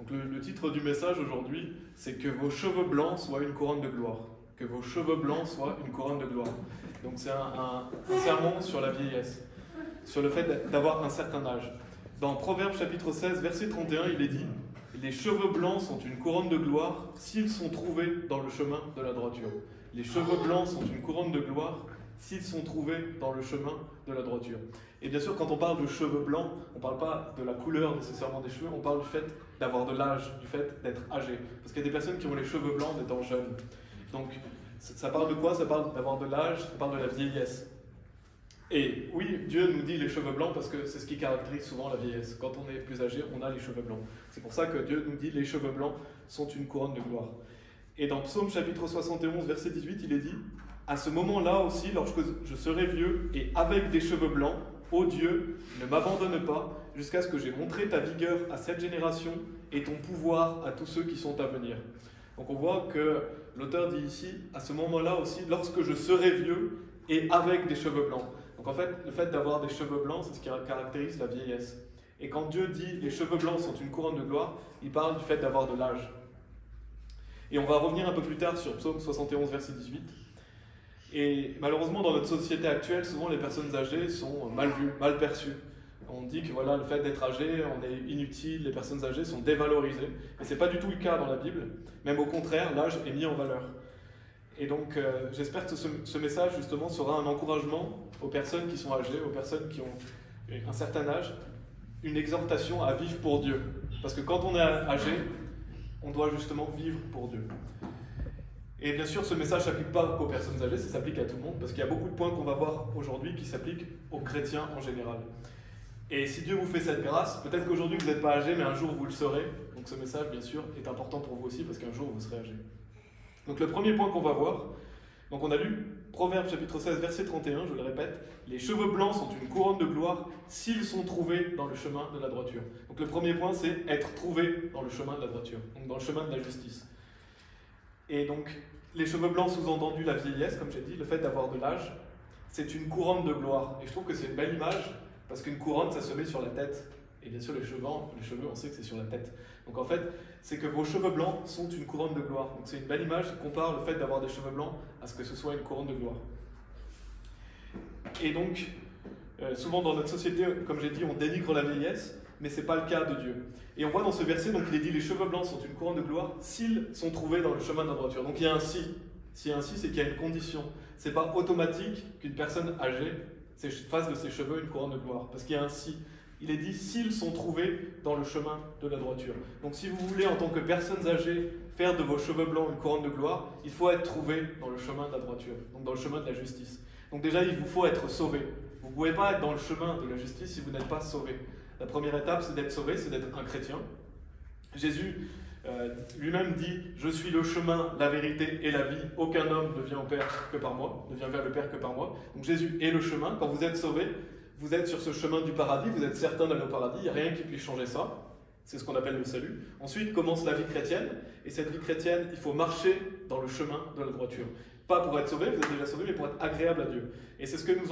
Donc le titre du message aujourd'hui, c'est que vos cheveux blancs soient une couronne de gloire. Que vos cheveux blancs soient une couronne de gloire. Donc c'est un sermon sur la vieillesse, sur le fait d'avoir un certain âge. Dans Proverbes chapitre 16, verset 31, il est dit « Les cheveux blancs sont une couronne de gloire s'ils sont trouvés dans le chemin de la droiture. » Les cheveux blancs sont une couronne de gloire s'ils sont trouvés dans le chemin de la droiture. Et bien sûr, quand on parle de cheveux blancs, on ne parle pas de la couleur nécessairement des cheveux, on parle du fait d'avoir de l'âge, du fait d'être âgé. Parce qu'il y a des personnes qui ont les cheveux blancs en étant jeunes. Donc, ça parle de quoi? Ça parle d'avoir de l'âge, ça parle de la vieillesse. Et oui, Dieu nous dit les cheveux blancs parce que c'est ce qui caractérise souvent la vieillesse. Quand on est plus âgé, on a les cheveux blancs. C'est pour ça que Dieu nous dit les cheveux blancs sont une couronne de gloire. Et dans Psaume chapitre 71, verset 18, il est dit « À ce moment-là aussi, lorsque je serai vieux et avec des cheveux blancs, ô Dieu, ne m'abandonne pas jusqu'à ce que j'ai montré ta vigueur à cette génération et ton pouvoir à tous ceux qui sont à venir. » Donc on voit que l'auteur dit ici « À ce moment-là aussi, lorsque je serai vieux et avec des cheveux blancs. » Donc en fait, le fait d'avoir des cheveux blancs, c'est ce qui caractérise la vieillesse. Et quand Dieu dit « Les cheveux blancs sont une couronne de gloire », il parle du fait d'avoir de l'âge. Et on va revenir un peu plus tard sur Psaume 71, verset 18. Et malheureusement, dans notre société actuelle, souvent les personnes âgées sont mal vues, mal perçues. On dit que voilà, le fait d'être âgé, on est inutile, les personnes âgées sont dévalorisées. Mais ce n'est pas du tout le cas dans la Bible. Même au contraire, l'âge est mis en valeur. Et donc, j'espère que ce message, justement, sera un encouragement aux personnes qui sont âgées, aux personnes qui ont un certain âge, une exhortation à vivre pour Dieu. Parce que quand on est âgé, on doit justement vivre pour Dieu. Et bien sûr, ce message ne s'applique pas qu'aux personnes âgées, ça s'applique à tout le monde, parce qu'il y a beaucoup de points qu'on va voir aujourd'hui qui s'appliquent aux chrétiens en général. Et si Dieu vous fait cette grâce, peut-être qu'aujourd'hui vous n'êtes pas âgé, mais un jour vous le serez. Donc ce message, bien sûr, est important pour vous aussi, parce qu'un jour vous serez âgé. Donc le premier point qu'on va voir, donc on a lu Proverbes chapitre 16, verset 31, je le répète, « Les cheveux blancs sont une couronne de gloire s'ils sont trouvés dans le chemin de la droiture. » Donc le premier point, c'est être trouvé dans le chemin de la droiture, donc dans le chemin de la justice. Et donc, les cheveux blancs sous-entendu la vieillesse, comme j'ai dit, le fait d'avoir de l'âge, c'est une couronne de gloire. Et je trouve que c'est une belle image, parce qu'une couronne, ça se met sur la tête. Et bien sûr, les cheveux, on sait que c'est sur la tête. Donc en fait, c'est que vos cheveux blancs sont une couronne de gloire. Donc c'est une belle image qui compare le fait d'avoir des cheveux blancs à ce que ce soit une couronne de gloire. Et donc, souvent dans notre société, comme j'ai dit, on dénigre la vieillesse, mais ce n'est pas le cas de Dieu. Et on voit dans ce verset, donc il est dit, les cheveux blancs sont une couronne de gloire s'ils sont trouvés dans le chemin de la droiture. Donc il y a un si. S'il y a un si, c'est qu'il y a une condition. Ce n'est pas automatique qu'une personne âgée fasse de ses cheveux une couronne de gloire, parce qu'il y a un si. Il est dit s'ils sont trouvés dans le chemin de la droiture. Donc si vous voulez, en tant que personnes âgées, faire de vos cheveux blancs une couronne de gloire, il faut être trouvé dans le chemin de la droiture, donc dans le chemin de la justice. Donc déjà, il vous faut être sauvé. Vous ne pouvez pas être dans le chemin de la justice si vous n'êtes pas sauvé. La première étape, c'est d'être sauvé, c'est d'être un chrétien. Jésus lui-même dit « Je suis le chemin, la vérité et la vie. Aucun homme ne vient au Père que par moi, ne vient vers le Père que par moi. » Donc Jésus est le chemin. Quand vous êtes sauvé, vous êtes sur ce chemin du paradis, vous êtes certain d'aller au paradis, il n'y a rien qui puisse changer ça. C'est ce qu'on appelle le salut. Ensuite commence la vie chrétienne, et cette vie chrétienne, il faut marcher dans le chemin de la droiture. Pas pour être sauvé, vous êtes déjà sauvé, mais pour être agréable à Dieu. Et c'est ce que nous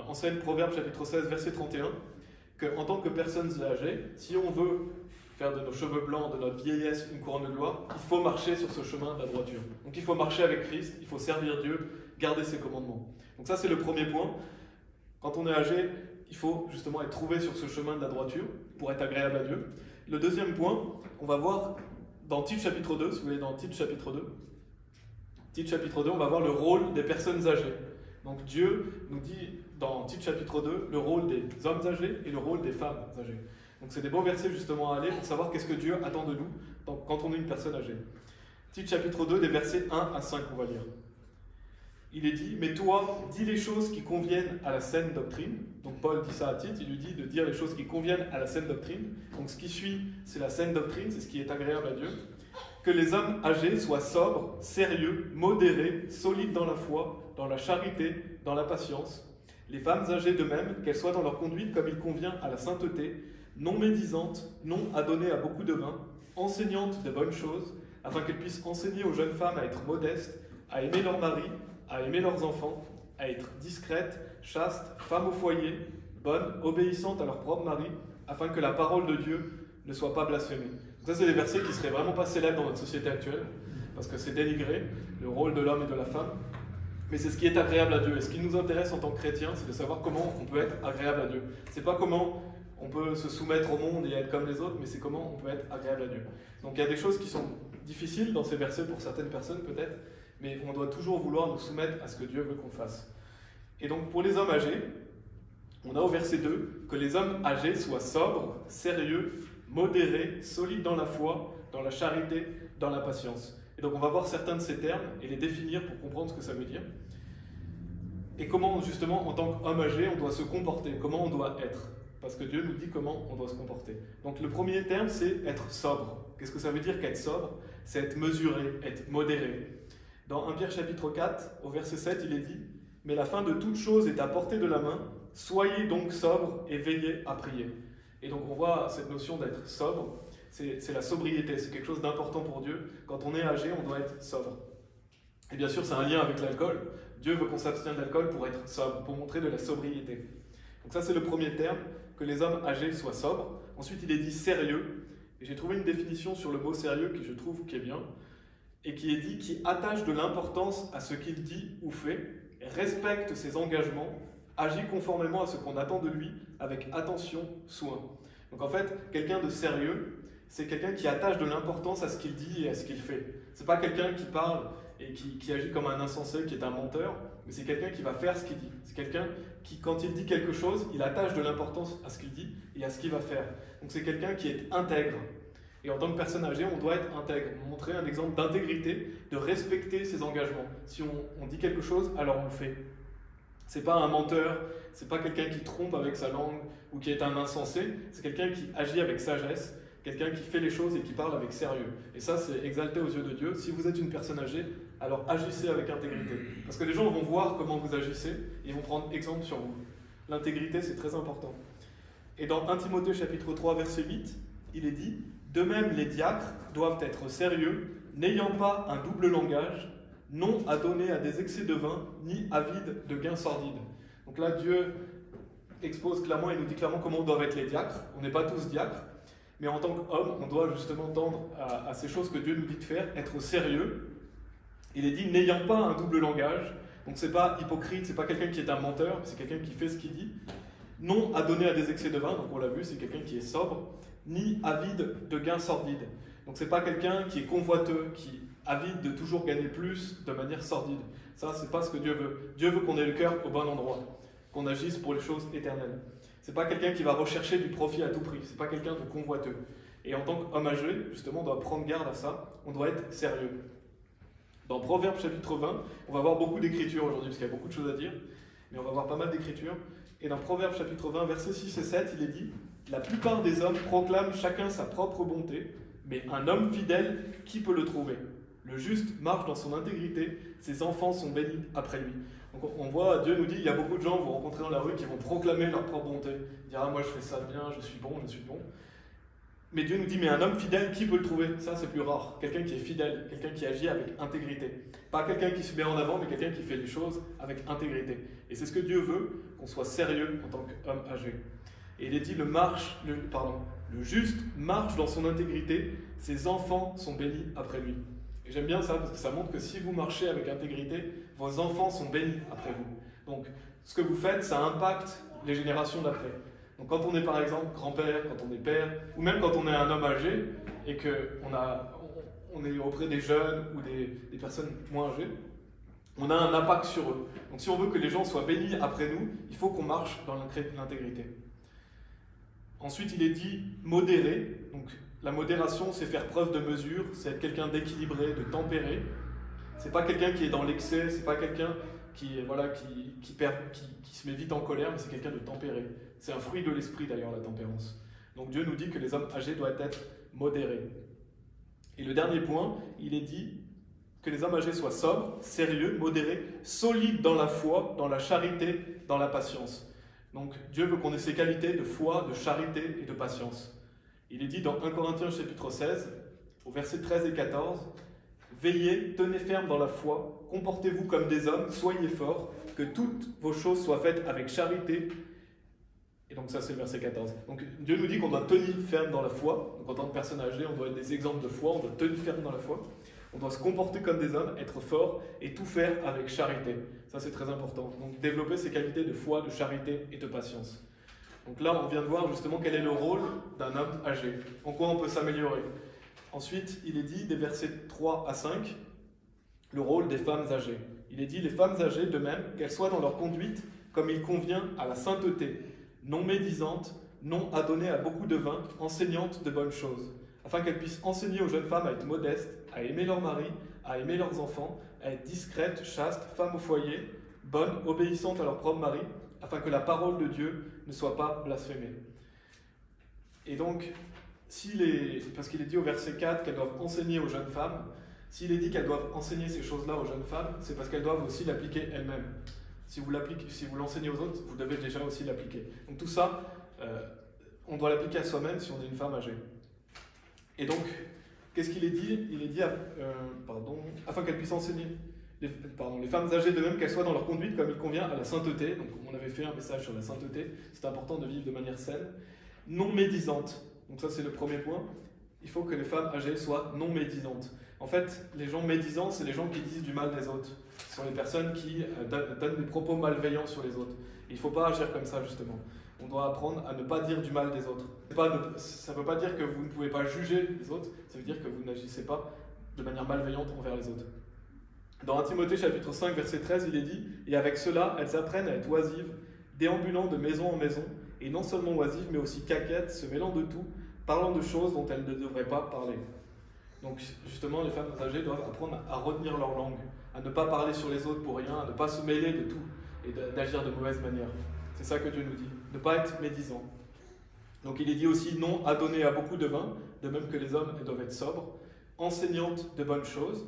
enseigne Proverbes chapitre 16, verset 31, qu'en tant que personnes âgées, si on veut faire de nos cheveux blancs, de notre vieillesse, une couronne de gloire, il faut marcher sur ce chemin de la droiture. Donc il faut marcher avec Christ, il faut servir Dieu, garder ses commandements. Donc ça c'est le premier point. Quand on est âgé, il faut justement être trouvé sur ce chemin de la droiture pour être agréable à Dieu. Le deuxième point, on va voir dans Tite chapitre 2, si vous voulez dans Tite chapitre 2. Tite chapitre 2, on va voir le rôle des personnes âgées. Donc Dieu nous dit dans Tite chapitre 2 le rôle des hommes âgés et le rôle des femmes âgées. Donc c'est des beaux versets justement à aller pour savoir qu'est-ce que Dieu attend de nous quand on est une personne âgée. Tite chapitre 2, des versets 1 à 5, on va lire. Il est dit, mais toi, dis les choses qui conviennent à la saine doctrine. Donc Paul dit ça à Tite, il lui dit de dire les choses qui conviennent à la saine doctrine. Donc ce qui suit, c'est la saine doctrine, c'est ce qui est agréable à Dieu. Que les hommes âgés soient sobres, sérieux, modérés, solides dans la foi, dans la charité, dans la patience. Les femmes âgées de même, qu'elles soient dans leur conduite comme il convient à la sainteté, non médisantes, non adonnées à beaucoup de vin, enseignantes de bonnes choses, afin qu'elles puissent enseigner aux jeunes femmes à être modestes, à aimer leur mari, à aimer leurs enfants, à être discrètes, chastes, femmes au foyer, bonnes, obéissantes à leur propre mari, afin que la parole de Dieu ne soit pas blasphémée. Ça, c'est des versets qui ne seraient vraiment pas célèbres dans notre société actuelle, parce que c'est dénigré, le rôle de l'homme et de la femme. Mais c'est ce qui est agréable à Dieu. Et ce qui nous intéresse en tant que chrétiens, c'est de savoir comment on peut être agréable à Dieu. C'est pas comment on peut se soumettre au monde et être comme les autres, mais c'est comment on peut être agréable à Dieu. Donc il y a des choses qui sont difficiles dans ces versets pour certaines personnes peut-être, mais on doit toujours vouloir nous soumettre à ce que Dieu veut qu'on fasse. Et donc pour les hommes âgés, on a au verset 2 que les hommes âgés soient sobres, sérieux, modérés, solides dans la foi, dans la charité, dans la patience. Et donc on va voir certains de ces termes et les définir pour comprendre ce que ça veut dire. Et comment justement en tant qu'homme âgé on doit se comporter, comment on doit être. Parce que Dieu nous dit comment on doit se comporter. Donc le premier terme c'est être sobre. Qu'est-ce que ça veut dire qu'être sobre? C'est être mesuré, être modéré. Dans 1 Pierre chapitre 4, au verset 7, il est dit « Mais la fin de toute chose est à portée de la main, soyez donc sobres et veillez à prier. » Et donc on voit cette notion d'être sobre, c'est la sobriété, c'est quelque chose d'important pour Dieu. Quand on est âgé, on doit être sobre. Et bien sûr, c'est un lien avec l'alcool. Dieu veut qu'on s'abstienne d'alcool pour être sobre, pour montrer de la sobriété. Donc ça, c'est le premier terme, que les hommes âgés soient sobres. Ensuite, il est dit sérieux. Et j'ai trouvé une définition sur le mot sérieux qui je trouve qui est bien, et qui est dit qui attache de l'importance à ce qu'il dit ou fait, respecte ses engagements, agit conformément à ce qu'on attend de lui, avec attention, soin. Donc en fait, quelqu'un de sérieux, c'est quelqu'un qui attache de l'importance à ce qu'il dit et à ce qu'il fait. C'est pas quelqu'un qui parle et qui agit comme un insensé, qui est un menteur, mais c'est quelqu'un qui va faire ce qu'il dit. C'est quelqu'un qui, quand il dit quelque chose, il attache de l'importance à ce qu'il dit et à ce qu'il va faire. Donc c'est quelqu'un qui est intègre. Et en tant que personne âgée, on doit être intègre, montrer un exemple d'intégrité, de respecter ses engagements. Si on dit quelque chose, alors on le fait. C'est pas un menteur, c'est pas quelqu'un qui trompe avec sa langue ou qui est un insensé, c'est quelqu'un qui agit avec sagesse, quelqu'un qui fait les choses et qui parle avec sérieux. Et ça, c'est exalté aux yeux de Dieu. Si vous êtes une personne âgée, alors agissez avec intégrité. Parce que les gens vont voir comment vous agissez et ils vont prendre exemple sur vous. L'intégrité, c'est très important. Et dans 1 Timothée chapitre 3, verset 8, il est dit « De même, les diacres doivent être sérieux, n'ayant pas un double langage, non à donner à des excès de vin, ni avides de gains sordides. » Donc là, Dieu expose clairement et nous dit clairement comment doivent être les diacres. On n'est pas tous diacres, mais en tant qu'homme, on doit justement tendre à ces choses que Dieu nous dit de faire, être sérieux. Il est dit n'ayant pas un double langage, donc c'est pas hypocrite, c'est pas quelqu'un qui est un menteur, c'est quelqu'un qui fait ce qu'il dit. Non à donner à des excès de vin, donc on l'a vu, c'est quelqu'un qui est sobre, ni avide de gains sordides. Donc c'est pas quelqu'un qui est convoiteux, qui avide de toujours gagner plus de manière sordide. Ça, c'est pas ce que Dieu veut. Dieu veut qu'on ait le cœur au bon endroit, qu'on agisse pour les choses éternelles. C'est pas quelqu'un qui va rechercher du profit à tout prix, c'est pas quelqu'un de convoiteux. Et en tant qu'homme âgé, justement, on doit prendre garde à ça, on doit être sérieux. Dans Proverbes chapitre 20, on va voir beaucoup d'écritures aujourd'hui, parce qu'il y a beaucoup de choses à dire, mais on va voir pas mal d'écritures. Et dans Proverbes chapitre 20, versets 6 et 7, il est dit « La plupart des hommes proclament chacun sa propre bonté, mais un homme fidèle, qui peut le trouver ? Le juste marche dans son intégrité, ses enfants sont bénis après lui. » Donc on voit, Dieu nous dit, il y a beaucoup de gens, vous rencontrez dans la rue, qui vont proclamer leur propre bonté. Dire, ah moi je fais ça bien, je suis bon, je suis bon. Mais Dieu nous dit, mais un homme fidèle, qui peut le trouver? Ça c'est plus rare. Quelqu'un qui est fidèle, quelqu'un qui agit avec intégrité. Pas quelqu'un qui se met en avant, mais quelqu'un qui fait les choses avec intégrité. Et c'est ce que Dieu veut, qu'on soit sérieux en tant qu'homme âgé. Et il est dit, le juste marche dans son intégrité, ses enfants sont bénis après lui. Et j'aime bien ça parce que ça montre que si vous marchez avec intégrité, vos enfants sont bénis après vous. Donc, ce que vous faites, ça impacte les générations d'après. Donc, quand on est par exemple grand-père, quand on est père, ou même quand on est un homme âgé et qu'on est auprès des jeunes ou des personnes moins âgées, on a un impact sur eux. Donc, si on veut que les gens soient bénis après nous, il faut qu'on marche dans l'intégrité. Ensuite, il est dit modéré. Donc, la modération, c'est faire preuve de mesure, c'est être quelqu'un d'équilibré, de tempéré. C'est pas quelqu'un qui est dans l'excès, c'est pas quelqu'un qui se met vite en colère, mais c'est quelqu'un de tempéré. C'est un fruit de l'esprit d'ailleurs, la tempérance. Donc Dieu nous dit que les hommes âgés doivent être modérés. Et le dernier point, il est dit que les hommes âgés soient sobres, sérieux, modérés, solides dans la foi, dans la charité, dans la patience. Donc Dieu veut qu'on ait ces qualités de foi, de charité et de patience. Il est dit dans 1 Corinthiens chapitre 16, au verset 13 et 14, « Veillez, tenez ferme dans la foi, comportez-vous comme des hommes, soyez forts, que toutes vos choses soient faites avec charité Et donc ça c'est le verset 14. Donc Dieu nous dit qu'on doit tenir ferme dans la foi. Donc en tant que personne âgée, on doit être des exemples de foi, on doit tenir ferme dans la foi. On doit se comporter comme des hommes, être fort et tout faire avec charité. Ça c'est très important. Donc développer ces qualités de foi, de charité et de patience. Donc là on vient de voir justement quel est le rôle d'un homme âgé. En quoi on peut s'améliorer. Ensuite il est dit des versets 3 à 5, le rôle des femmes âgées. Il est dit les femmes âgées de même qu'elles soient dans leur conduite comme il convient à la sainteté, non médisantes, non adonnées à beaucoup de vin, enseignantes de bonnes choses, afin qu'elles puissent enseigner aux jeunes femmes à être modestes, à aimer leur mari, à aimer leurs enfants, à être discrètes, chastes, femmes au foyer, bonnes, obéissantes à leur propre mari, afin que la parole de Dieu ne soit pas blasphémée. Et donc, parce qu'il est dit au verset 4 qu'elles doivent enseigner aux jeunes femmes, s'il est dit qu'elles doivent enseigner ces choses-là aux jeunes femmes, c'est parce qu'elles doivent aussi l'appliquer elles-mêmes. Si vous l'enseignez aux autres, vous devez déjà aussi l'appliquer. Donc tout ça, on doit l'appliquer à soi-même si on est une femme âgée. Et donc, qu'est-ce qu'il est dit? Il est dit, afin qu'elles puissent enseigner. Les femmes âgées de même qu'elles soient dans leur conduite comme il convient à la sainteté. Donc on avait fait un message sur la sainteté. C'est important de vivre de manière saine. Non médisantes. Donc ça c'est le premier point. Il faut que les femmes âgées soient non médisantes. En fait, les gens médisants, c'est les gens qui disent du mal des autres. Ce sont les personnes qui donnent des propos malveillants sur les autres. Il ne faut pas agir comme ça, justement. On doit apprendre à ne pas dire du mal des autres. Ça ne veut pas dire que vous ne pouvez pas juger les autres, ça veut dire que vous n'agissez pas de manière malveillante envers les autres. Dans 1 Timothée chapitre 5, verset 13, il est dit « Et avec cela, elles apprennent à être oisives, déambulant de maison en maison, et non seulement oisives, mais aussi caquettes, se mêlant de tout, parlant de choses dont elles ne devraient pas parler. » Donc justement, les femmes âgées doivent apprendre à retenir leur langue, à ne pas parler sur les autres pour rien, à ne pas se mêler de tout et d'agir de mauvaise manière. C'est ça que Dieu nous dit, ne pas être médisant. Donc il est dit aussi non adonné à beaucoup de vin, de même que les hommes doivent être sobres, enseignantes de bonnes choses.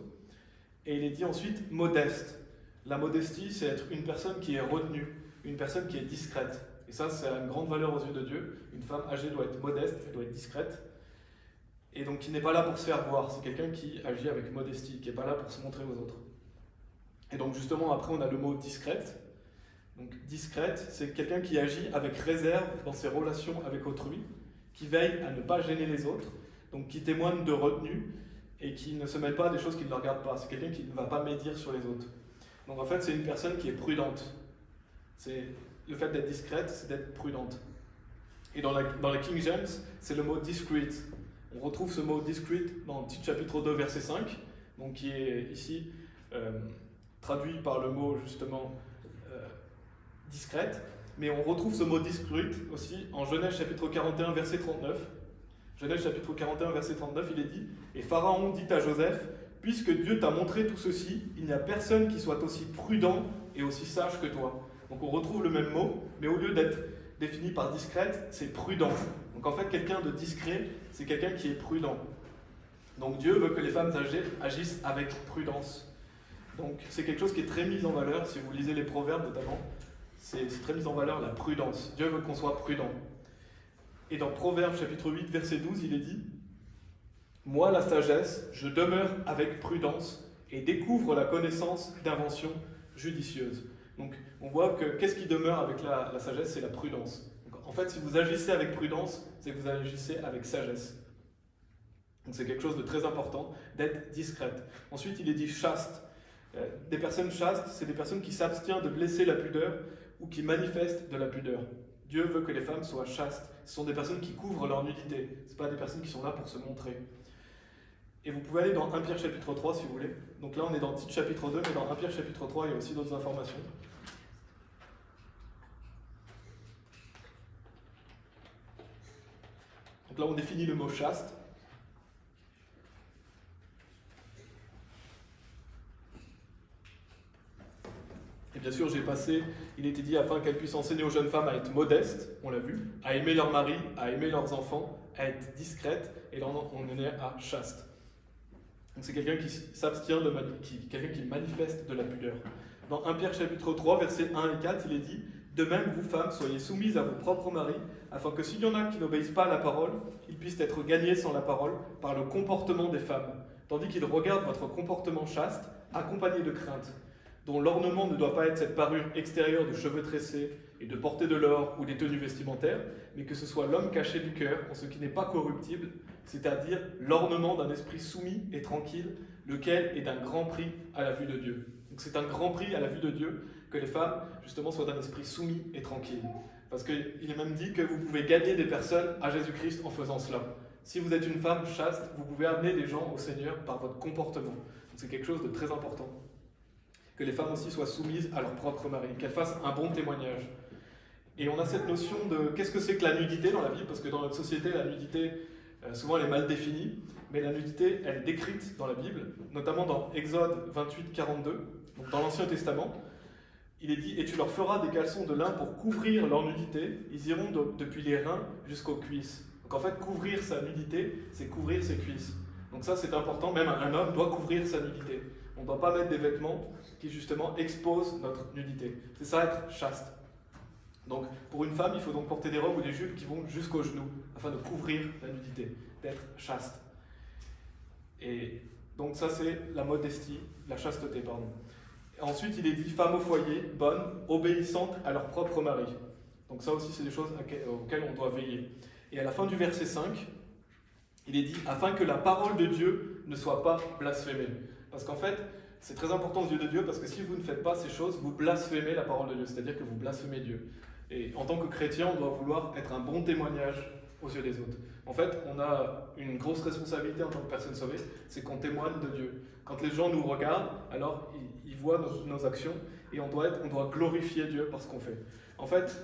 Et il est dit ensuite modeste. La modestie, c'est être une personne qui est retenue, une personne qui est discrète. Et ça, c'est une grande valeur aux yeux de Dieu. Une femme âgée doit être modeste, elle doit être discrète. Et donc qui n'est pas là pour se faire voir, c'est quelqu'un qui agit avec modestie, qui n'est pas là pour se montrer aux autres. Et donc justement, après on a le mot discrète. Donc discrète, c'est quelqu'un qui agit avec réserve dans ses relations avec autrui, qui veille à ne pas gêner les autres, donc qui témoigne de retenue et qui ne se mêle pas à des choses qui ne le regardent pas. C'est quelqu'un qui ne va pas médire sur les autres. Donc en fait, c'est une personne qui est prudente. Le fait d'être discrète, c'est d'être prudente. Et dans la King James, c'est le mot discreet. On retrouve ce mot discreet dans Tite chapitre 2, verset 5, donc qui est ici traduit par le mot justement discrète, mais on retrouve ce mot discreet aussi en Genèse chapitre 41, verset 39. Genèse chapitre 41, verset 39, il est dit « Et Pharaon dit à Joseph, puisque Dieu t'a montré tout ceci, il n'y a personne qui soit aussi prudent et aussi sage que toi. » Donc on retrouve le même mot, mais au lieu d'être défini par discrète, c'est prudent. Donc en fait, quelqu'un de discret, c'est quelqu'un qui est prudent. Donc Dieu veut que les femmes âgées agissent avec prudence. Donc c'est quelque chose qui est très mis en valeur, si vous lisez les proverbes notamment, c'est très mis en valeur la prudence. Dieu veut qu'on soit prudent. Et dans Proverbes chapitre 8, verset 12, il est dit « Moi, la sagesse, je demeure avec prudence et découvre la connaissance d'inventions judicieuses. » Donc on voit que qu'est-ce qui demeure avec la sagesse, c'est la prudence. Donc, en fait, si vous agissez avec prudence, c'est que vous agissez avec sagesse. Donc c'est quelque chose de très important, d'être discrète. Ensuite, il est dit chaste. Des personnes chastes, c'est des personnes qui s'abstiennent de blesser la pudeur ou qui manifestent de la pudeur. Dieu veut que les femmes soient chastes. Ce sont des personnes qui couvrent leur nudité. Ce ne sont pas des personnes qui sont là pour se montrer. Et vous pouvez aller dans 1 Pierre chapitre 3 si vous voulez. Donc là on est dans Tite chapitre 2, mais dans 1 Pierre chapitre 3 il y a aussi d'autres informations. Donc là on définit le mot chaste. Et bien sûr, j'ai passé, il était dit afin qu'elles puissent enseigner aux jeunes femmes à être modestes, on l'a vu, à aimer leur mari, à aimer leurs enfants, à être discrètes, et là on en est à chaste. Donc c'est quelqu'un qui s'abstient, quelqu'un qui manifeste de la pudeur. Dans 1 Pierre chapitre 3, versets 1 et 4, il est dit « De même, vous femmes, soyez soumises à vos propres maris, afin que s'il y en a qui n'obéissent pas à la parole, ils puissent être gagnés sans la parole par le comportement des femmes, tandis qu'ils regardent votre comportement chaste, accompagné de crainte, dont l'ornement ne doit pas être cette parure extérieure de cheveux tressés et de porter de l'or ou des tenues vestimentaires, mais que ce soit l'homme caché du cœur, en ce qui n'est pas corruptible, c'est-à-dire l'ornement d'un esprit soumis et tranquille, lequel est d'un grand prix à la vue de Dieu. Donc c'est un grand prix à la vue de Dieu que les femmes, justement, soient d'un esprit soumis et tranquille. Parce qu'il est même dit que vous pouvez gagner des personnes à Jésus-Christ en faisant cela. Si vous êtes une femme chaste, vous pouvez amener des gens au Seigneur par votre comportement. C'est quelque chose de très important. Que les femmes aussi soient soumises à leur propre mari, qu'elles fassent un bon témoignage. Et on a cette notion de qu'est-ce que c'est que la nudité dans la Bible, parce que dans notre société, la nudité, souvent elle est mal définie, mais la nudité, elle est décrite dans la Bible, notamment dans Exode 28, 42, donc dans l'Ancien Testament. Il est dit « Et tu leur feras des caleçons de lin pour couvrir leur nudité, ils iront depuis les reins jusqu'aux cuisses. » Donc en fait, couvrir sa nudité, c'est couvrir ses cuisses. Donc ça, c'est important, même un homme doit couvrir sa nudité. On ne doit pas mettre des vêtements qui justement exposent notre nudité. C'est ça être chaste. Donc pour une femme, il faut donc porter des robes ou des jupes qui vont jusqu'aux genoux, afin de couvrir la nudité, d'être chaste. Et donc ça, c'est la modestie, la chasteté, pardon. Ensuite, il est dit « Femmes au foyer, bonnes, obéissantes à leur propre mari ». Donc ça aussi, c'est des choses auxquelles on doit veiller. Et à la fin du verset 5, il est dit « Afin que la parole de Dieu ne soit pas blasphémée ». Parce qu'en fait, c'est très important aux yeux de Dieu, parce que si vous ne faites pas ces choses, vous blasphémez la parole de Dieu, c'est-à-dire que vous blasphémez Dieu. Et en tant que chrétien, on doit vouloir être un bon témoignage aux yeux des autres. En fait, on a une grosse responsabilité en tant que personne sauvée, c'est qu'on témoigne de Dieu. Quand les gens nous regardent, alors ils voient nos actions, et on doit glorifier Dieu par ce qu'on fait. En fait,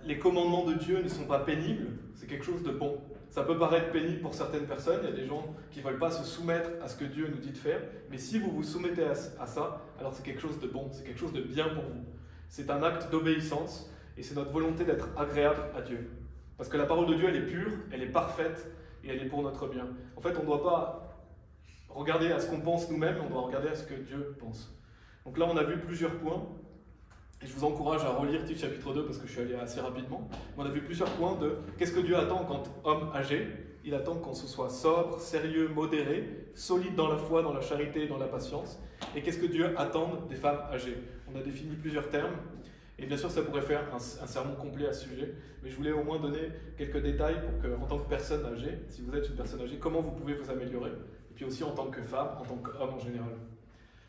les commandements de Dieu ne sont pas pénibles, c'est quelque chose de bon. Ça peut paraître pénible pour certaines personnes, il y a des gens qui ne veulent pas se soumettre à ce que Dieu nous dit de faire, mais si vous vous soumettez à ça, alors c'est quelque chose de bon, c'est quelque chose de bien pour vous. C'est un acte d'obéissance, et c'est notre volonté d'être agréable à Dieu. Parce que la parole de Dieu, elle est pure, elle est parfaite, et elle est pour notre bien. En fait, on ne doit pas regarder à ce qu'on pense nous-mêmes, on doit regarder à ce que Dieu pense. Donc là, on a vu plusieurs points, et je vous encourage à relire Tite chapitre 2, parce que je suis allé assez rapidement. On a vu plusieurs points de qu'est-ce que Dieu attend quand homme âgé. Il attend qu'on se soit sobre, sérieux, modéré, solide dans la foi, dans la charité et dans la patience. Et qu'est-ce que Dieu attend des femmes âgées. On a défini plusieurs termes. Et bien sûr, ça pourrait faire un sermon complet à ce sujet, mais je voulais au moins donner quelques détails pour que, en tant que personne âgée, si vous êtes une personne âgée, comment vous pouvez vous améliorer, et puis aussi en tant que femme, en tant qu'homme en général.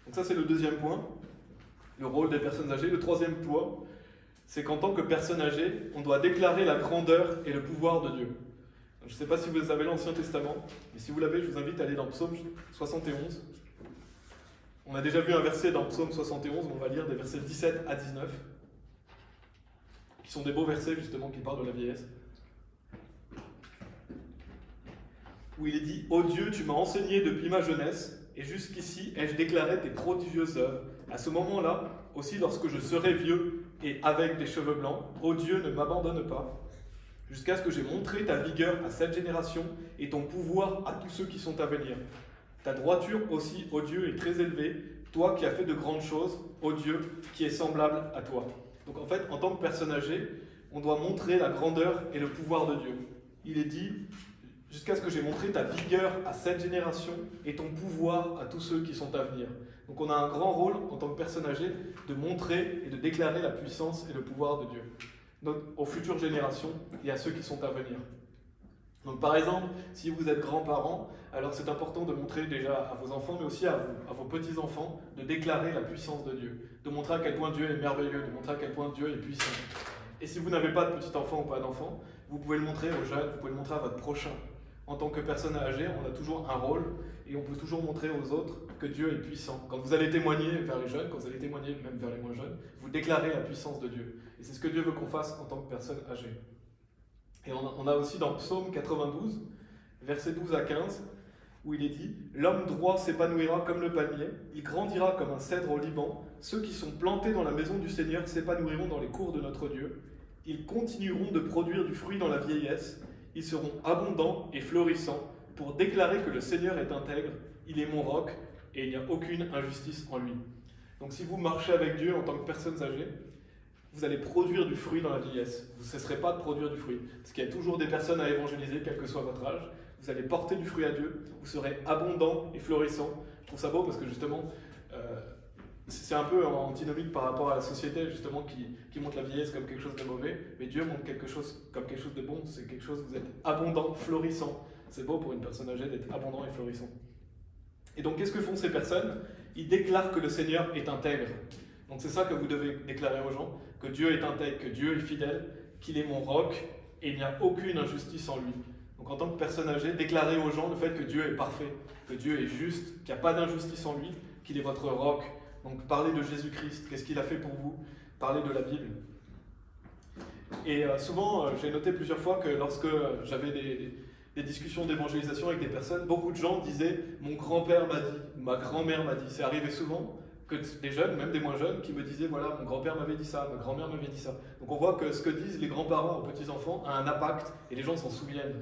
Donc ça, c'est le deuxième point, le rôle des personnes âgées. Le troisième point, c'est qu'en tant que personne âgée, on doit déclarer la grandeur et le pouvoir de Dieu. Je ne sais pas si vous avez l'Ancien Testament, mais si vous l'avez, je vous invite à aller dans Psaume 71. On a déjà vu un verset dans Psaume 71, on va lire des versets 17 à 19. Qui sont des beaux versets justement qui parlent de la vieillesse, où il est dit « Ô Dieu, tu m'as enseigné depuis ma jeunesse, et jusqu'ici ai-je déclaré tes prodigieuses œuvres. À ce moment-là, aussi lorsque je serai vieux et avec des cheveux blancs, ô Dieu, ne m'abandonne pas, jusqu'à ce que j'ai montré ta vigueur à cette génération et ton pouvoir à tous ceux qui sont à venir. Ta droiture aussi, ô Dieu, est très élevée, toi qui as fait de grandes choses, ô Dieu, qui est semblable à toi. » Donc en fait, en tant que personne âgée, on doit montrer la grandeur et le pouvoir de Dieu. Il est dit, jusqu'à ce que j'ai montré ta vigueur à cette génération et ton pouvoir à tous ceux qui sont à venir. Donc on a un grand rôle en tant que personne âgée de montrer et de déclarer la puissance et le pouvoir de Dieu. Donc, aux futures générations et à ceux qui sont à venir. Donc par exemple, si vous êtes grands-parents, alors c'est important de montrer déjà à vos enfants, mais aussi à vos petits-enfants, de déclarer la puissance de Dieu, de montrer à quel point Dieu est merveilleux, de montrer à quel point Dieu est puissant. Et si vous n'avez pas de petits-enfants ou pas d'enfants, vous pouvez le montrer aux jeunes, vous pouvez le montrer à votre prochain. En tant que personne âgée, on a toujours un rôle et on peut toujours montrer aux autres que Dieu est puissant. Quand vous allez témoigner vers les jeunes, quand vous allez témoigner même vers les moins jeunes, vous déclarez la puissance de Dieu. Et c'est ce que Dieu veut qu'on fasse en tant que personne âgée. Et on a aussi dans Psaume 92, versets 12 à 15, où il est dit « L'homme droit s'épanouira comme le palmier, il grandira comme un cèdre au Liban, ceux qui sont plantés dans la maison du Seigneur s'épanouiront dans les cours de notre Dieu, ils continueront de produire du fruit dans la vieillesse, ils seront abondants et florissants pour déclarer que le Seigneur est intègre, il est mon roc et il n'y a aucune injustice en lui. » Donc si vous marchez avec Dieu en tant que personnes âgées, vous allez produire du fruit dans la vieillesse. Vous ne cesserez pas de produire du fruit. Parce qu'il y a toujours des personnes à évangéliser, quel que soit votre âge. Vous allez porter du fruit à Dieu. Vous serez abondant et florissant. Je trouve ça beau parce que justement, c'est un peu antinomique par rapport à la société, justement, qui montre la vieillesse comme quelque chose de mauvais, mais Dieu montre quelque chose comme quelque chose de bon, c'est quelque chose où vous êtes abondant, florissant. C'est beau pour une personne âgée d'être abondant et florissant. Et donc, qu'est-ce que font ces personnes? Ils déclarent que le Seigneur est intègre. Donc, c'est ça que vous devez déclarer aux gens, que Dieu est intègre, que Dieu est fidèle, qu'il est mon roc, et il n'y a aucune injustice en lui. Donc, en tant que personne âgée, déclarez aux gens le fait que Dieu est parfait, que Dieu est juste, qu'il n'y a pas d'injustice en lui, qu'il est votre roc. Donc, parlez de Jésus-Christ, qu'est-ce qu'il a fait pour vous? Parlez de la Bible. Et souvent, j'ai noté plusieurs fois que lorsque j'avais des discussions d'évangélisation avec des personnes, beaucoup de gens disaient « mon grand-père m'a dit »,« ma grand-mère m'a dit ». C'est arrivé souvent que des jeunes, même des moins jeunes, qui me disaient « voilà, mon grand-père m'avait dit ça, ma grand-mère m'avait dit ça ». Donc on voit que ce que disent les grands-parents aux petits-enfants a un impact et les gens s'en souviennent.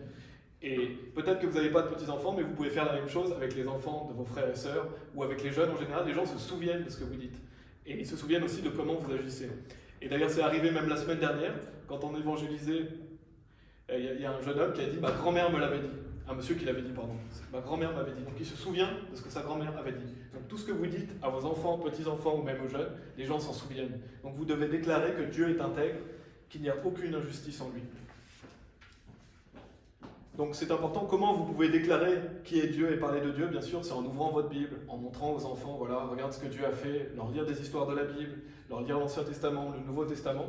Et peut-être que vous n'avez pas de petits-enfants, mais vous pouvez faire la même chose avec les enfants de vos frères et sœurs ou avec les jeunes en général. Les gens se souviennent de ce que vous dites. Et ils se souviennent aussi de comment vous agissez. Et d'ailleurs, c'est arrivé même la semaine dernière, quand on évangélisait, il y a un jeune homme qui a dit « ma grand-mère me l'avait dit ». Un monsieur qui l'avait dit, pardon. Ma grand-mère m'avait dit. Donc il se souvient de ce que sa grand-mère avait dit. Donc tout ce que vous dites à vos enfants, petits-enfants ou même aux jeunes, les gens s'en souviennent. Donc vous devez déclarer que Dieu est intègre, qu'il n'y a aucune injustice en lui. Donc c'est important, comment vous pouvez déclarer qui est Dieu et parler de Dieu? Bien sûr, c'est en ouvrant votre Bible, en montrant aux enfants, voilà, regarde ce que Dieu a fait, leur lire des histoires de la Bible, leur lire l'Ancien Testament, le Nouveau Testament.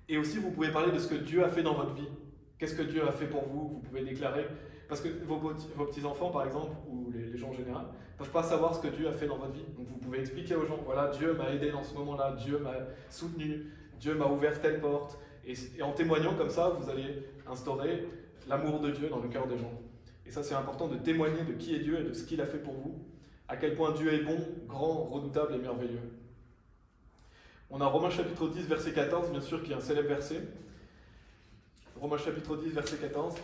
Et aussi, vous pouvez parler de ce que Dieu a fait dans votre vie. Qu'est-ce que Dieu a fait pour vous? Vous pouvez déclarer. Parce que vos petits-enfants, par exemple, ou les gens en général, ne peuvent pas savoir ce que Dieu a fait dans votre vie. Donc vous pouvez expliquer aux gens, voilà, Dieu m'a aidé dans ce moment-là, Dieu m'a soutenu, Dieu m'a ouvert telle porte. Et en témoignant comme ça, vous allez instaurer l'amour de Dieu dans le cœur des gens. Et ça, c'est important de témoigner de qui est Dieu et de ce qu'il a fait pour vous, à quel point Dieu est bon, grand, redoutable et merveilleux. On a Romains chapitre 10, verset 14, bien sûr, qui est un célèbre verset. Romains chapitre 10, verset 14.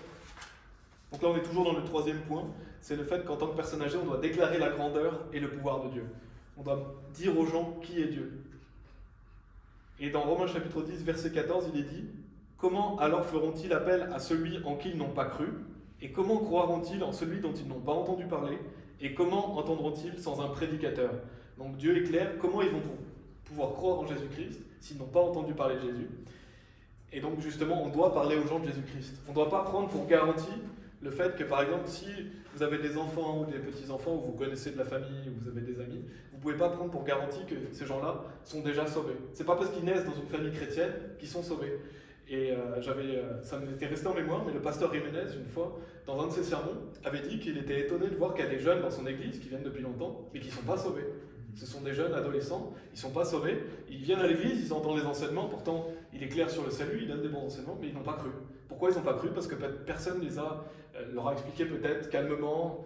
Donc là, on est toujours dans le troisième point, c'est le fait qu'en tant que personne âgée, on doit déclarer la grandeur et le pouvoir de Dieu. On doit dire aux gens qui est Dieu. Et dans Romains chapitre 10, verset 14, il est dit « Comment alors feront-ils appel à celui en qui ils n'ont pas cru? Et comment croiront-ils en celui dont ils n'ont pas entendu parler? Et comment entendront-ils sans un prédicateur ?» Donc Dieu est clair, comment ils vont pouvoir croire en Jésus-Christ s'ils n'ont pas entendu parler de Jésus? Et donc justement, on doit parler aux gens de Jésus-Christ. On ne doit pas prendre pour garantie le fait que, par exemple, si vous avez des enfants ou des petits-enfants, ou vous connaissez de la famille, ou vous avez des amis, vous ne pouvez pas prendre pour garantie que ces gens-là sont déjà sauvés. Ce n'est pas parce qu'ils naissent dans une famille chrétienne qu'ils sont sauvés. Et ça m'était resté en mémoire, mais le pasteur Jiménez, une fois, dans un de ses sermons, avait dit qu'il était étonné de voir qu'il y a des jeunes dans son église qui viennent depuis longtemps, mais qui ne sont pas sauvés. Ce sont des jeunes adolescents, ils ne sont pas sauvés, ils viennent à l'église, ils entendent les enseignements, pourtant il est clair sur le salut, il donne des bons enseignements, mais ils n'ont pas cru. Pourquoi ils n'ont pas cru? Parce que personne leur a expliqué peut-être calmement,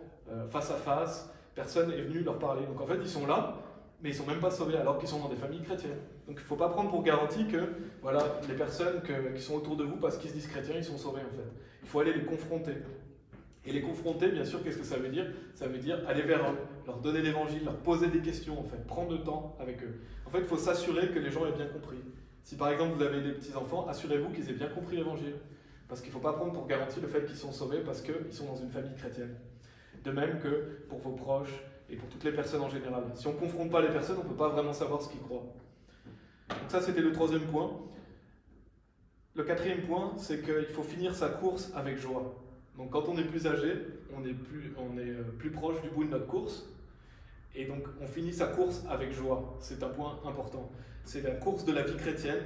face à face, personne est venu leur parler. Donc en fait, ils sont là, mais ils ne sont même pas sauvés alors qu'ils sont dans des familles chrétiennes. Donc il ne faut pas prendre pour garantie que voilà, les personnes qui sont autour de vous, parce qu'ils se disent chrétiens, ils sont sauvés en fait. Il faut aller les confronter. Et les confronter, bien sûr, qu'est-ce que ça veut dire? Ça veut dire aller vers eux, leur donner l'évangile, leur poser des questions, en fait, prendre le temps avec eux. En fait, il faut s'assurer que les gens aient bien compris. Si par exemple vous avez des petits-enfants, assurez-vous qu'ils aient bien compris l'évangile. Parce qu'il ne faut pas prendre pour garantie le fait qu'ils sont sauvés parce qu'ils sont dans une famille chrétienne. De même que pour vos proches et pour toutes les personnes en général. Si on ne confronte pas les personnes, on ne peut pas vraiment savoir ce qu'ils croient. Donc ça, c'était le troisième point. Le quatrième point, c'est qu'il faut finir sa course avec joie. Donc quand on est plus âgé, on est plus proche du bout de notre course, et donc on finit sa course avec joie. C'est un point important. C'est la course de la vie chrétienne.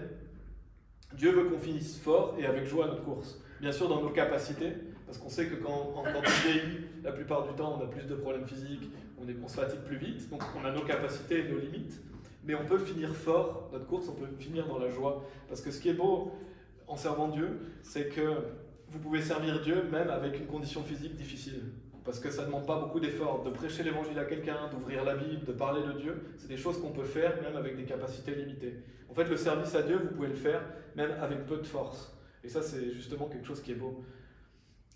Dieu veut qu'on finisse fort et avec joie notre course. Bien sûr dans nos capacités, parce qu'on sait que quand on vieillit, la plupart du temps on a plus de problèmes physiques, on se fatigue plus vite, donc on a nos capacités et nos limites, mais on peut finir fort notre course, on peut finir dans la joie. Parce que ce qui est beau en servant Dieu, c'est que vous pouvez servir Dieu même avec une condition physique difficile. Parce que ça ne demande pas beaucoup d'efforts. De prêcher l'évangile à quelqu'un, d'ouvrir la Bible, de parler de Dieu, c'est des choses qu'on peut faire même avec des capacités limitées. En fait, le service à Dieu, vous pouvez le faire même avec peu de force. Et ça, c'est justement quelque chose qui est beau.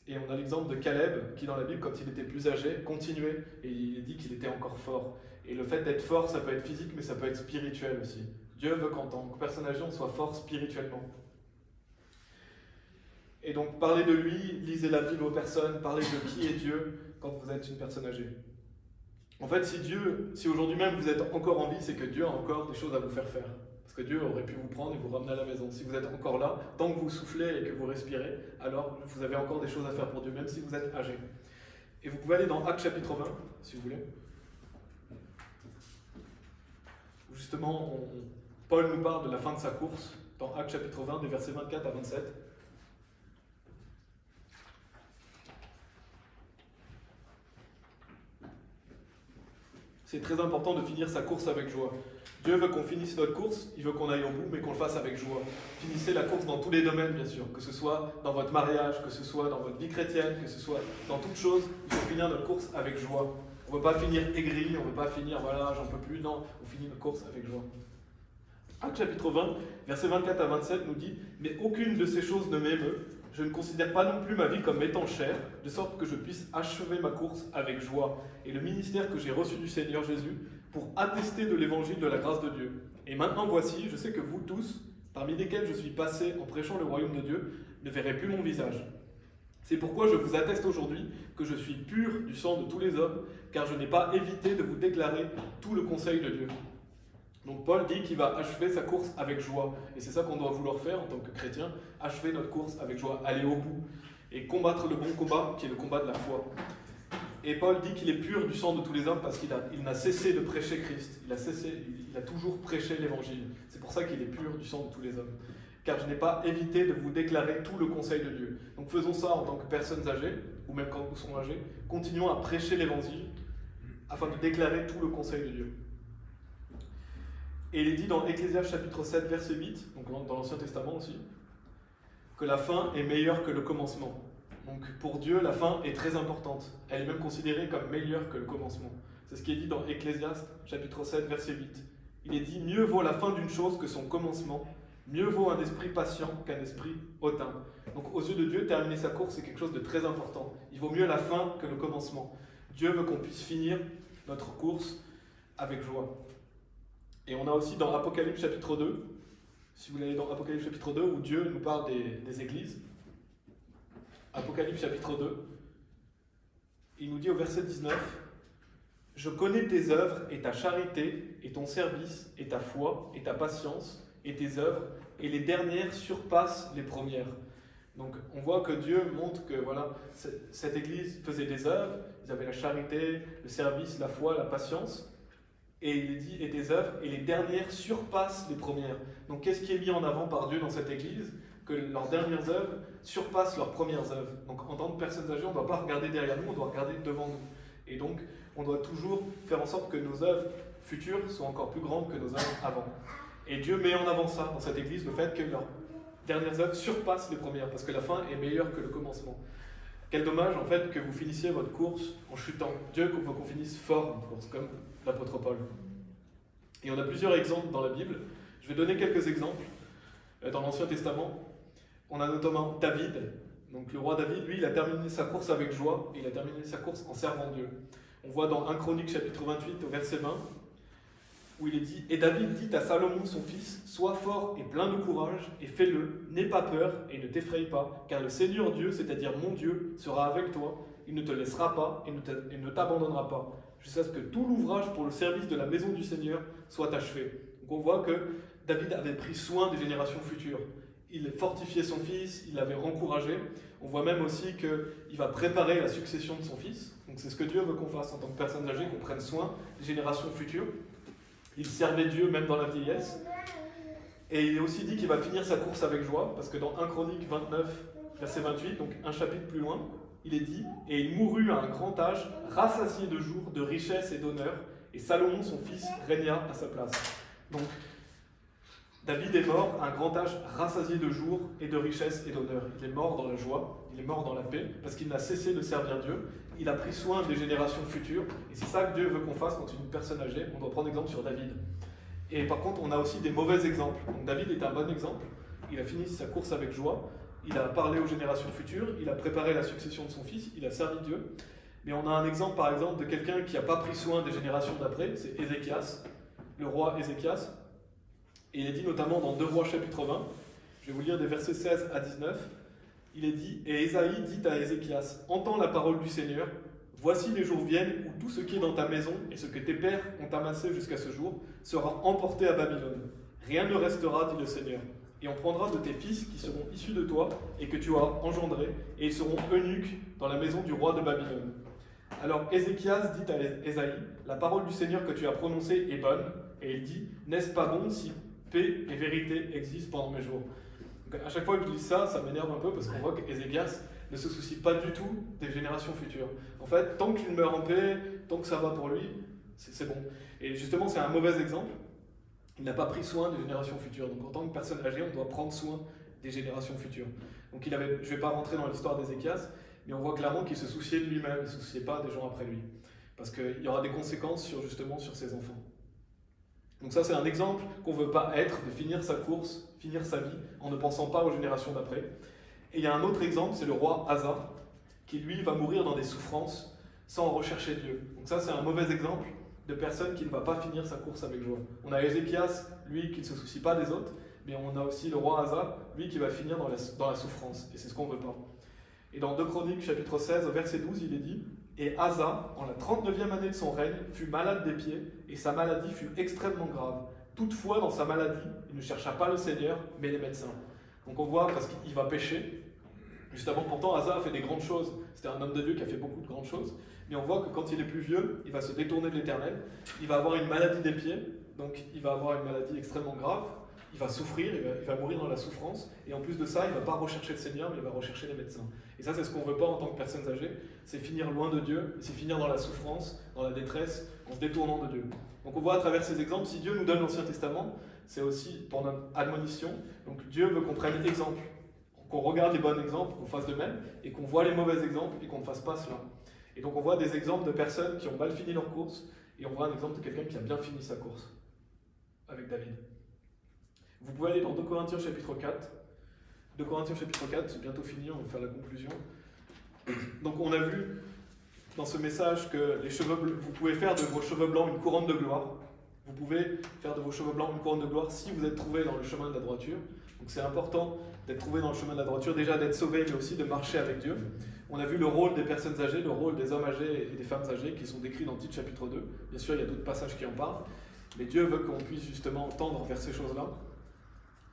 Et on a l'exemple de Caleb, qui dans la Bible, quand il était plus âgé, continuait, et il est dit qu'il était encore fort. Et le fait d'être fort, ça peut être physique, mais ça peut être spirituel aussi. Dieu veut qu'en tant que personne âgée, on soit fort spirituellement. Et donc, parlez de lui, lisez la Bible aux personnes, parlez de qui est Dieu quand vous êtes une personne âgée. En fait, si aujourd'hui même vous êtes encore en vie, c'est que Dieu a encore des choses à vous faire faire. Parce que Dieu aurait pu vous prendre et vous ramener à la maison. Si vous êtes encore là, tant que vous soufflez et que vous respirez, alors vous avez encore des choses à faire pour Dieu, même si vous êtes âgé. Et vous pouvez aller dans Actes chapitre 20, si vous voulez. Où justement, Paul nous parle de la fin de sa course, dans Actes chapitre 20, des versets 24 à 27. C'est très important de finir sa course avec joie. Dieu veut qu'on finisse notre course, il veut qu'on aille au bout, mais qu'on le fasse avec joie. Finissez la course dans tous les domaines, bien sûr, que ce soit dans votre mariage, que ce soit dans votre vie chrétienne, que ce soit dans toute chose, il faut finir notre course avec joie. On ne veut pas finir aigri, on ne veut pas finir, voilà, j'en peux plus, non, on finit notre course avec joie. Actes chapitre 20, versets 24 à 27 nous dit « Mais aucune de ces choses ne m'émeut, je ne considère pas non plus ma vie comme étant chère, de sorte que je puisse achever ma course avec joie, et le ministère que j'ai reçu du Seigneur Jésus, pour attester de l'évangile de la grâce de Dieu. Et maintenant voici, je sais que vous tous, parmi lesquels je suis passé en prêchant le royaume de Dieu, ne verrez plus mon visage. C'est pourquoi je vous atteste aujourd'hui que je suis pur du sang de tous les hommes, car je n'ai pas évité de vous déclarer tout le conseil de Dieu. » Donc Paul dit qu'il va achever sa course avec joie. Et c'est ça qu'on doit vouloir faire en tant que chrétien, achever notre course avec joie, aller au bout et combattre le bon combat qui est le combat de la foi. Et Paul dit qu'il est pur du sang de tous les hommes parce qu'il n'a cessé de prêcher Christ. Il a toujours prêché l'évangile. C'est pour ça qu'il est pur du sang de tous les hommes. Car je n'ai pas évité de vous déclarer tout le conseil de Dieu. Donc faisons ça en tant que personnes âgées, ou même quand nous serons âgés. Continuons à prêcher l'évangile afin de déclarer tout le conseil de Dieu. Et il est dit dans Ecclésiaste chapitre 7, verset 8, donc dans l'Ancien Testament aussi, que la fin est meilleure que le commencement. Donc pour Dieu, la fin est très importante. Elle est même considérée comme meilleure que le commencement. C'est ce qui est dit dans Ecclésiaste chapitre 7, verset 8. Il est dit « Mieux vaut la fin d'une chose que son commencement, mieux vaut un esprit patient qu'un esprit hautain. » Donc aux yeux de Dieu, terminer sa course, c'est quelque chose de très important. Il vaut mieux la fin que le commencement. Dieu veut qu'on puisse finir notre course avec joie. Et on a aussi dans Apocalypse chapitre 2, si vous allez dans Apocalypse chapitre 2, où Dieu nous parle des églises. Apocalypse chapitre 2, il nous dit au verset 19, « Je connais tes œuvres et ta charité, et ton service, et ta foi, et ta patience, et tes œuvres, et les dernières surpassent les premières. » Donc on voit que Dieu montre que voilà, cette église faisait des œuvres, ils avaient la charité, le service, la foi, la patience. Et il dit, et tes œuvres, et les dernières surpassent les premières. Donc qu'est-ce qui est mis en avant par Dieu dans cette église? Que leurs dernières œuvres surpassent leurs premières œuvres. Donc en tant que personnes âgées, on ne doit pas regarder derrière nous, on doit regarder devant nous. Et donc on doit toujours faire en sorte que nos œuvres futures soient encore plus grandes que nos œuvres avant. Et Dieu met en avant ça dans cette église, le fait que leurs dernières œuvres surpassent les premières, parce que la fin est meilleure que le commencement. Quel dommage en fait que vous finissiez votre course en chutant. Dieu veut qu'on finisse fort notre course, comme l'apôtre Paul. Et on a plusieurs exemples dans la Bible. Je vais donner quelques exemples. Dans l'Ancien Testament, on a notamment David. Donc le roi David, lui, il a terminé sa course avec joie, et il a terminé sa course en servant Dieu. On voit dans 1 Chronique chapitre 28 au verset 20, où il est dit « Et David dit à Salomon son fils, sois fort et plein de courage, et fais-le, n'aie pas peur et ne t'effraie pas, car le Seigneur Dieu, c'est-à-dire mon Dieu, sera avec toi, il ne te laissera pas et ne t'abandonnera pas, jusqu'à ce que tout l'ouvrage pour le service de la maison du Seigneur soit achevé. » Donc on voit que David avait pris soin des générations futures. Il fortifiait son fils, il l'avait encouragé. On voit même aussi qu'il va préparer la succession de son fils. Donc c'est ce que Dieu veut qu'on fasse en tant que personnes âgées, qu'on prenne soin des générations futures. Il servait Dieu même dans la vieillesse. Et il est aussi dit qu'il va finir sa course avec joie, parce que dans 1 Chronique 29, verset 28, donc un chapitre plus loin, il est dit « Et il mourut à un grand âge, rassasié de jours, de richesse et d'honneur, et Salomon son fils régna à sa place. » Donc David est mort à un grand âge, rassasié de jours et de richesse et d'honneur. Il est mort dans la joie, il est mort dans la paix, parce qu'il n'a cessé de servir Dieu. Il a pris soin des générations futures, et c'est ça que Dieu veut qu'on fasse quand une personne âgée. On doit prendre exemple sur David. Et par contre, on a aussi des mauvais exemples. Donc David est un bon exemple. Il a fini sa course avec joie, il a parlé aux générations futures, il a préparé la succession de son fils, il a servi Dieu. Mais on a un exemple, par exemple, de quelqu'un qui n'a pas pris soin des générations d'après, c'est Ézéchias, le roi Ézéchias. Et il est dit notamment dans 2 Rois chapitre 20, je vais vous lire des versets 16 à 19, il est dit « Et Ésaïe dit à Ézéchias, entends la parole du Seigneur, Voici les jours viennent où tout ce qui est dans ta maison et ce que tes pères ont amassé jusqu'à ce jour sera emporté à Babylone. Rien ne restera, dit le Seigneur. Et on prendra de tes fils qui seront issus de toi et que tu as engendrés, et ils seront eunuques dans la maison du roi de Babylone. Alors Ézéchias dit à Ésaïe, la parole du Seigneur que tu as prononcée est bonne, et il dit, n'est-ce pas bon si paix et vérité existent pendant mes jours? Donc, à chaque fois que je lis ça, ça m'énerve un peu parce qu'on voit qu'Ézéchias ne se soucie pas du tout des générations futures. En fait, tant qu'il meurt en paix, tant que ça va pour lui, c'est bon. Et justement, c'est un mauvais exemple. Il n'a pas pris soin des générations futures. Donc en tant que personne âgée, on doit prendre soin des générations futures. Donc je ne vais pas rentrer dans l'histoire d'Ézéchias, mais on voit clairement qu'il se souciait de lui-même, il ne se souciait pas des gens après lui. Parce qu'il y aura des conséquences justement sur ses enfants. Donc ça, c'est un exemple qu'on ne veut pas être, de finir sa course, finir sa vie, en ne pensant pas aux générations d'après. Et il y a un autre exemple, c'est le roi Asa, qui lui va mourir dans des souffrances sans rechercher Dieu. Donc ça, c'est un mauvais exemple de personne qui ne va pas finir sa course avec joie. On a Ézéchias, lui, qui ne se soucie pas des autres, mais on a aussi le roi Asa, lui, qui va finir dans la souffrance. Et c'est ce qu'on ne veut pas. Et dans 2 Chroniques, chapitre 16, au verset 12, il est dit « Et Asa, en la 39e année de son règne, fut malade des pieds, et sa maladie fut extrêmement grave. Toutefois, dans sa maladie, il ne chercha pas le Seigneur, mais les médecins. » Donc on voit, parce qu'il va pécher. Juste avant, pourtant, Asa a fait des grandes choses. C'était un homme de Dieu qui a fait beaucoup de grandes choses. Mais on voit que quand il est plus vieux, il va se détourner de l'Éternel. Il va avoir une maladie des pieds, donc il va avoir une maladie extrêmement grave. Il va souffrir, il va mourir dans la souffrance. Et en plus de ça, il ne va pas rechercher le Seigneur, mais il va rechercher les médecins. Et ça, c'est ce qu'on ne veut pas en tant que personnes âgées. C'est finir loin de Dieu, c'est finir dans la souffrance, dans la détresse, en se détournant de Dieu. Donc on voit à travers ces exemples, si Dieu nous donne l'Ancien Testament, c'est aussi pour notre admonition. Donc Dieu veut qu'on prenne l'exemple, qu'on regarde les bons exemples, qu'on fasse de même, et qu'on voit les mauvais exemples et qu'on ne fasse pas cela. Et donc on voit des exemples de personnes qui ont mal fini leur course, et on voit un exemple de quelqu'un qui a bien fini sa course, avec David. Vous pouvez aller dans 2 Corinthiens chapitre 4. 2 Corinthiens chapitre 4, c'est bientôt fini, on va faire la conclusion. Donc on a vu dans ce message que vous pouvez faire de vos cheveux blancs une couronne de gloire. Vous pouvez faire de vos cheveux blancs une couronne de gloire si vous êtes trouvé dans le chemin de la droiture. Donc c'est important d'être trouvé dans le chemin de la droiture, déjà d'être sauvé, mais aussi de marcher avec Dieu. On a vu le rôle des personnes âgées, le rôle des hommes âgés et des femmes âgées qui sont décrits dans Tite chapitre 2. Bien sûr, il y a d'autres passages qui en parlent, mais Dieu veut qu'on puisse justement tendre vers ces choses-là.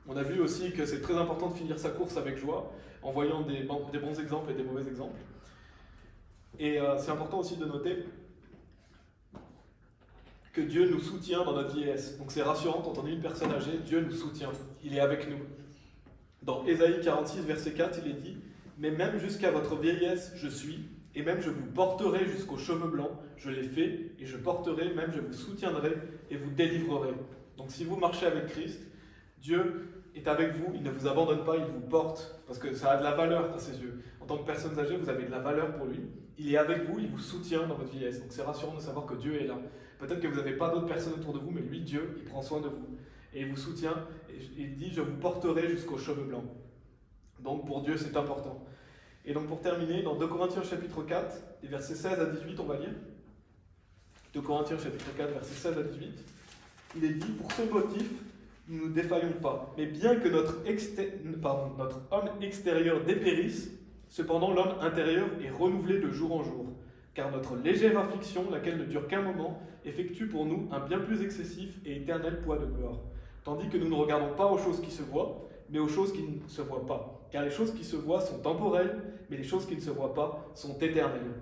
On a vu aussi que c'est très important de finir sa course avec joie, en voyant des bons exemples et des mauvais exemples. Et c'est important aussi de noter que Dieu nous soutient dans notre vieillesse. Donc c'est rassurant quand on est une personne âgée, Dieu nous soutient, il est avec nous. Dans Ésaïe 46, verset 4, il est dit « Mais même jusqu'à votre vieillesse, je suis, et même je vous porterai jusqu'aux cheveux blancs, je l'ai fait, et je porterai, même je vous soutiendrai, et vous délivrerai. » Donc si vous marchez avec Christ, Dieu est avec vous, il ne vous abandonne pas, il vous porte, parce que ça a de la valeur à ses yeux. En tant que personnes âgées, vous avez de la valeur pour lui, il est avec vous, il vous soutient dans votre vieillesse. Donc c'est rassurant de savoir que Dieu est là. Peut-être que vous n'avez pas d'autres personnes autour de vous, mais lui, Dieu, il prend soin de vous. Et il vous soutient, et il dit « Je vous porterai jusqu'aux cheveux blancs ». Donc pour Dieu, c'est important. Et donc pour terminer, dans 2 Corinthiens chapitre 4, les versets 16 à 18, on va lire. 2 Corinthiens chapitre 4, versets 16 à 18. Il est dit « Pour ce motif, nous ne défaillons pas, mais bien que notre homme extérieur dépérisse, cependant l'homme intérieur est renouvelé de jour en jour. Car notre légère affliction, laquelle ne dure qu'un moment, effectue pour nous un bien plus excessif et éternel poids de gloire. Tandis que nous ne regardons pas aux choses qui se voient, mais aux choses qui ne se voient pas. Car les choses qui se voient sont temporelles, mais les choses qui ne se voient pas sont éternelles. »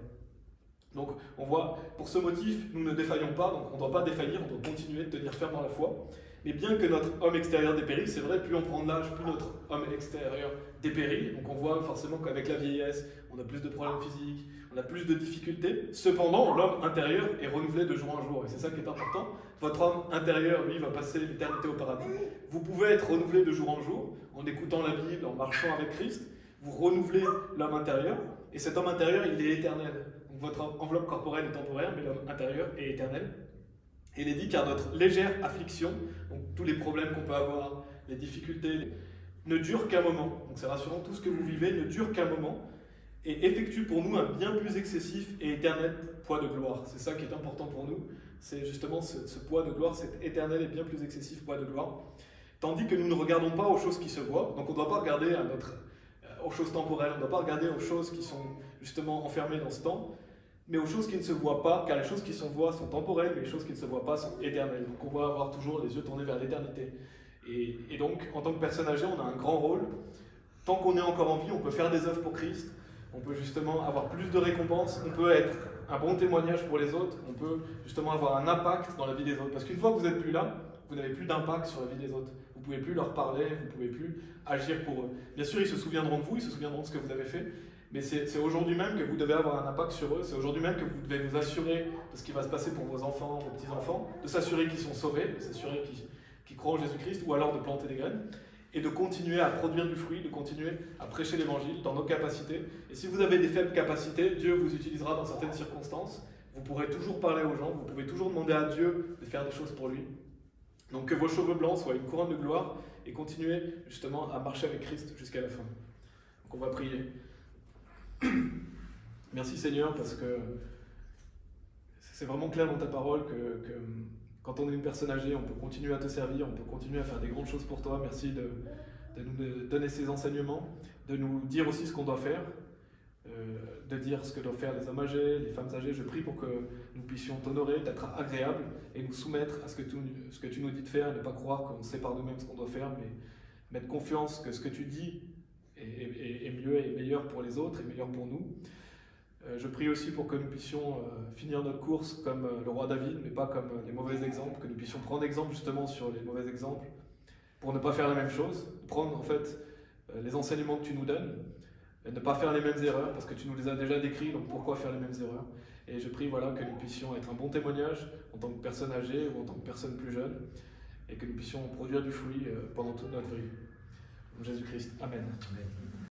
Donc on voit, pour ce motif, nous ne défaillons pas, donc on ne doit pas défaillir, on doit continuer de tenir ferme dans la foi. Mais bien que notre homme extérieur dépérisse, c'est vrai, plus on prend de l'âge, plus notre homme extérieur dépérit. Donc on voit forcément qu'avec la vieillesse, on a plus de problèmes physiques, on a plus de difficultés. Cependant, l'homme intérieur est renouvelé de jour en jour, et c'est ça qui est important. Votre homme intérieur, lui, va passer l'éternité au paradis. Vous pouvez être renouvelé de jour en jour, en écoutant la Bible, en marchant avec Christ. Vous renouvelez l'homme intérieur, et cet homme intérieur, il est éternel. Donc votre enveloppe corporelle est temporaire, mais l'homme intérieur est éternel. Et il est dit car notre légère affliction, donc tous les problèmes qu'on peut avoir, les difficultés, ne durent qu'un moment. Donc c'est rassurant, tout ce que vous vivez ne dure qu'un moment et effectue pour nous un bien plus excessif et éternel poids de gloire. C'est ça qui est important pour nous, c'est justement ce poids de gloire, cet éternel et bien plus excessif poids de gloire. Tandis que nous ne regardons pas aux choses qui se voient, donc on ne doit pas regarder aux choses temporelles, on ne doit pas regarder aux choses qui sont justement enfermées dans ce temps, mais aux choses qui ne se voient pas, car les choses qui se voient sont temporelles, mais les choses qui ne se voient pas sont éternelles. Donc on va avoir toujours les yeux tournés vers l'éternité. Et donc, en tant que personne âgée, on a un grand rôle. Tant qu'on est encore en vie, on peut faire des œuvres pour Christ, on peut justement avoir plus de récompenses, on peut être un bon témoignage pour les autres, on peut justement avoir un impact dans la vie des autres. Parce qu'une fois que vous n'êtes plus là, vous n'avez plus d'impact sur la vie des autres. Vous ne pouvez plus leur parler, vous ne pouvez plus agir pour eux. Bien sûr, ils se souviendront de vous, ils se souviendront de ce que vous avez fait, mais c'est aujourd'hui même que vous devez avoir un impact sur eux, c'est aujourd'hui même que vous devez vous assurer de ce qui va se passer pour vos enfants, vos petits-enfants, de s'assurer qu'ils sont sauvés, de s'assurer qu'ils croient en Jésus-Christ, ou alors de planter des graines, et de continuer à produire du fruit, de continuer à prêcher l'évangile dans nos capacités. Et si vous avez des faibles capacités, Dieu vous utilisera dans certaines circonstances, vous pourrez toujours parler aux gens, vous pouvez toujours demander à Dieu de faire des choses pour lui. Donc que vos cheveux blancs soient une couronne de gloire, et continuez justement à marcher avec Christ jusqu'à la fin. Donc on va prier. Merci Seigneur, parce que c'est vraiment clair dans ta parole que quand on est une personne âgée, on peut continuer à te servir, on peut continuer à faire des grandes choses pour toi. Merci de nous donner ces enseignements, de nous dire aussi ce qu'on doit faire, de dire ce que doivent faire les hommes âgés, les femmes âgées. Je prie pour que nous puissions t'honorer, t'être agréable et nous soumettre à ce que tu nous dis de faire, et ne pas croire qu'on sait par nous-mêmes ce qu'on doit faire, mais mettre confiance que ce que tu dis est mieux et meilleur pour les autres et meilleur pour nous. Je prie aussi pour que nous puissions finir notre course comme le roi David, mais pas comme les mauvais exemples, que nous puissions prendre exemple justement sur les mauvais exemples, pour ne pas faire la même chose, prendre en fait les enseignements que tu nous donnes, et ne pas faire les mêmes erreurs, parce que tu nous les as déjà décrits, donc pourquoi faire les mêmes erreurs? Et je prie voilà, que nous puissions être un bon témoignage en tant que personne âgée ou en tant que personne plus jeune, et que nous puissions produire du fruit pendant toute notre vie. En Jésus-Christ, Amen. Amen.